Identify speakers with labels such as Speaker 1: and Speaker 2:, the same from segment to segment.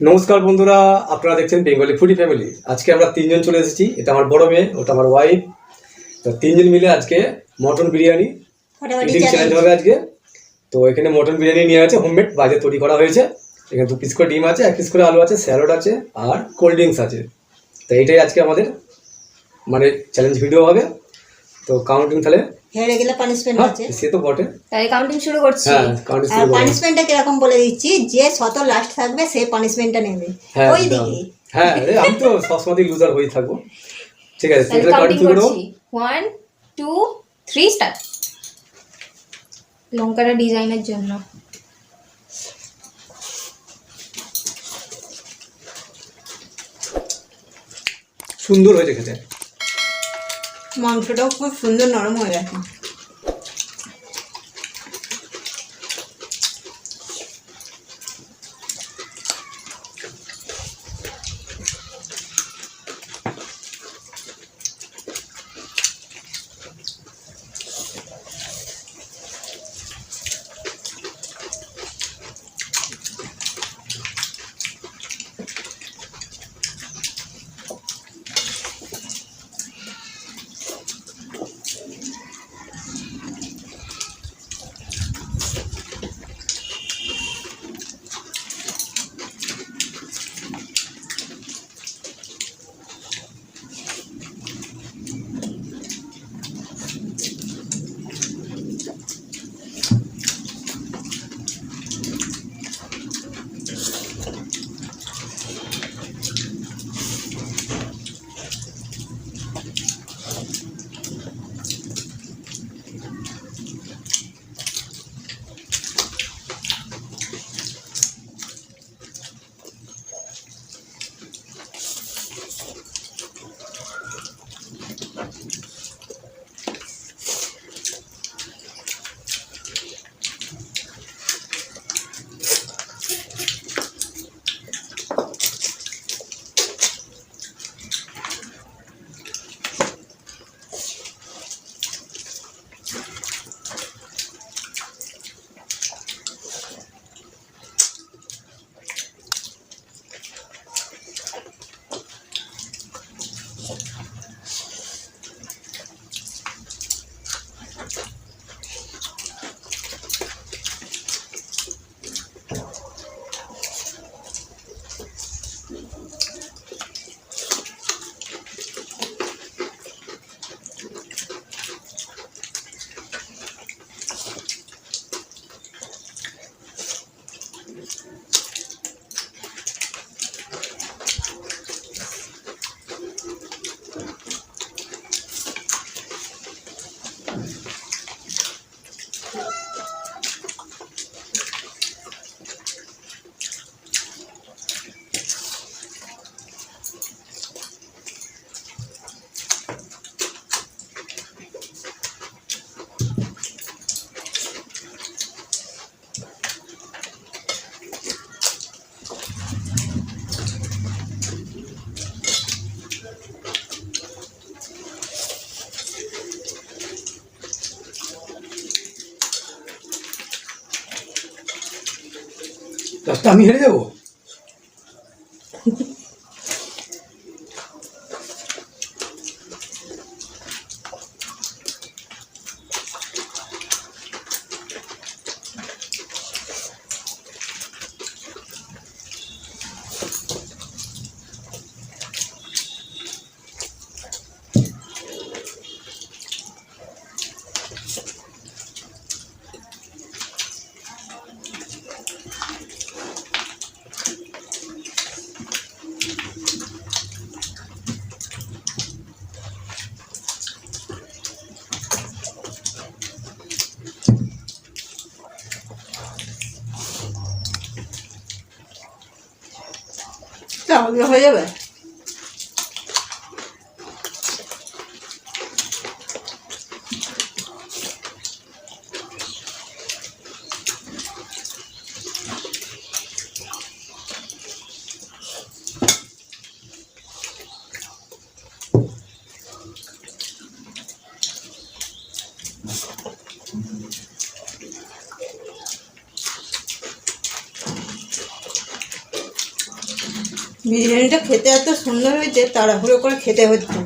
Speaker 1: নমস্কার বন্ধুরা, আপনারা দেখছেন বেঙ্গলি ফুডি ফ্যামিলি। আজকে আমরা তিনজন চলে এসেছি। এটা আমার বড় মেয়ে, ওটা আমার ওয়াইফ। তো তিনজন মিলে আজকে মটন বিরিয়ানি ইটিং চ্যালেঞ্জ হবে আজকে। তো এখানে মটন বিরিয়ানি নিয়ে আছে, হোমমেড, বাজে তৈরি করা হয়েছে। এখানে 2 পিস করে ডিম আছে, 1 পিস করে আলু আছে, স্যালাড আছে আর কোল্ড ড্রিঙ্কস আছে। তো এইটাই আজকে আমাদের মানে চ্যালেঞ্জ ভিডিও হবে। তো কাউন্টিং তাহলে
Speaker 2: হেরে গেলে পানিশমেন্ট আছে,
Speaker 1: সে তো বটে।
Speaker 3: তাহলে কাউন্টিং শুরু করছি।
Speaker 1: হ্যাঁ, কাউন্টিং
Speaker 2: আর
Speaker 1: শুরু করো।
Speaker 2: পানিশমেন্টটা কিরকম বলে দিচ্ছি, যে শত লাস্ট থাকবে সে পানিশমেন্টটা নেবে।
Speaker 1: হ্যাঁ,
Speaker 2: ওই
Speaker 1: একদম।
Speaker 2: দিকে
Speaker 1: হ্যাঁ, আমি তো সবসময় লুজার হয়ে থাকবো। ঠিক আছে,
Speaker 3: তাহলে
Speaker 1: তাহলে
Speaker 3: কাউন্টিং
Speaker 1: কাউন্টিং শুরু করো।
Speaker 3: করছি 1 2 3 স্টার্ট। লঙ্কাটা ডিজাইনের জন্য।
Speaker 1: সুন্দর হয়েছে খেতে।
Speaker 2: মাংসটাও খুব সুন্দর নরম হয়ে গেছে।
Speaker 1: লাস্টে আমি হেরে যাবো।
Speaker 2: তাহলে হয়ে যাবে। বিরিয়ানিটা খেতে এত সুন্দর হয়েছে, তাড়াহুড়ো করে খেতে হচ্ছে।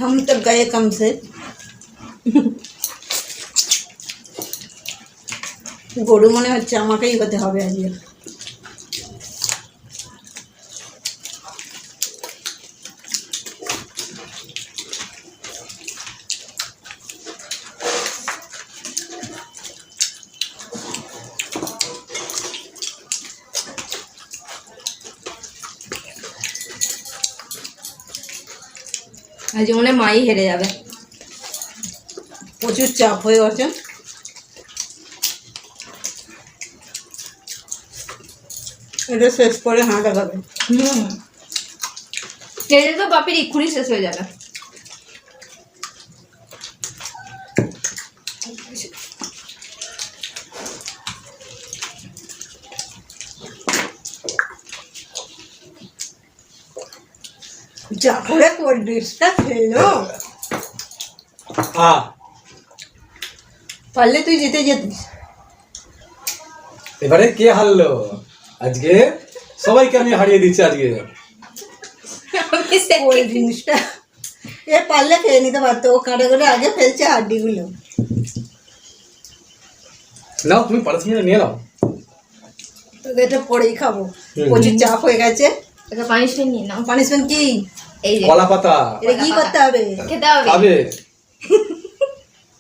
Speaker 2: हम तो गए कम से। গরু মনে হচ্ছে আমাকেই হতে হবে আজকে।
Speaker 3: আজ মনে হয় মাই হেরে যাবে।
Speaker 2: প্রচুর চাপ হয়ে গেছে। এটা শেষ করে হাঁটা খাবে।
Speaker 3: খেলে তো বাপির এক্ষুনি শেষ হয়ে যাবে।
Speaker 2: যা করে কোল্ড ড্রিঙ্কসটা খেলো, পারলে তুই জিতে যেতিস।
Speaker 1: এবারে কে হারলো? আজকে সবাইকে আমি হারিয়ে দিচ্ছি আজকে।
Speaker 2: কোল্ড ড্রিঙ্কসটা এ পারলে খেয়ে নিতে পারতো, ও কাঁটা করে আগে ফেলছে হাড্ডিগুলো।
Speaker 1: নাও তুমি পারসিমে নিয়ে নাও।
Speaker 2: তোকে এটা পরেই খাবো, প্রচুর চাপ হয়ে গেছে।
Speaker 3: এটা পানিশমেন্ট নিয়ে নাও।
Speaker 2: পানিশমেন্ট কি?
Speaker 3: এই যে
Speaker 1: কলা পাতা
Speaker 2: এটা কি করতে হবে?
Speaker 3: খেতে হবে।
Speaker 1: খাবে।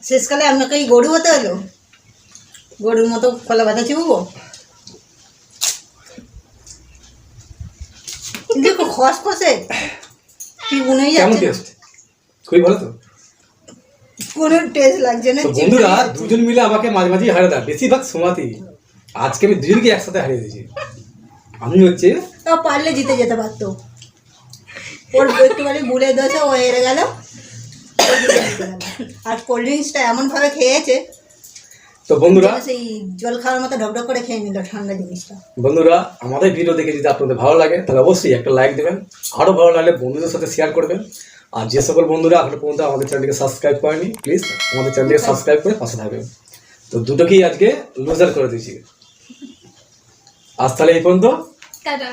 Speaker 2: শেষকালে আপনাকে এই গরু হতে হলো, গরুর মতো কলা পাতা চিবুবো? দেখো খসখসে কি গুনেই
Speaker 1: কেমন
Speaker 2: যাচ্ছে না।
Speaker 1: টেস্ট? খুবই ভালো তো।
Speaker 2: কোনো টেস্ট লাগছে না।
Speaker 1: তো বন্ধুরা দুজন মিলে আমাকে মাঝে মাঝে হারিয়ে দেয়, বেশিরভাগ সময়তেই। আজকে আমি দুজনকে একসাথে হারিয়ে দিয়েছি। আমি হচ্ছে
Speaker 2: তাও পারলে জিতে যেতে পারতো, ওর একটুখানি ভুলে দিয়েছে, ও হেরে গেল। আর কোল্ড ড্রিঙ্কসটা এমনভাবে খেয়েছে,
Speaker 1: তো বন্ধুরা
Speaker 2: সেই জল খাওয়ার মতো ঢকঢক করে খেয়ে নিল ঠান্ডা জিনিসটা।
Speaker 1: বন্ধুরা আমাদের ভিডিও দেখে যদি আপনাদের ভালো লাগে তাহলে অবশ্যই একটা লাইক দেবেন, আরও ভালো লাগলে বন্ধুদের সাথে শেয়ার করবেন। আর যে সকল বন্ধুরা এখনো পর্যন্ত আমাদের চ্যানেলটিকে সাবস্ক্রাইব করেনি, প্লিজ আমাদের চ্যানেলটিকে সাবস্ক্রাইব করে পাশে থাকবেন। তো দুটোকেই আজকে লুজার করে দিয়েছি। আজ তাহলে এই পর্যন্ত।
Speaker 3: টাটা।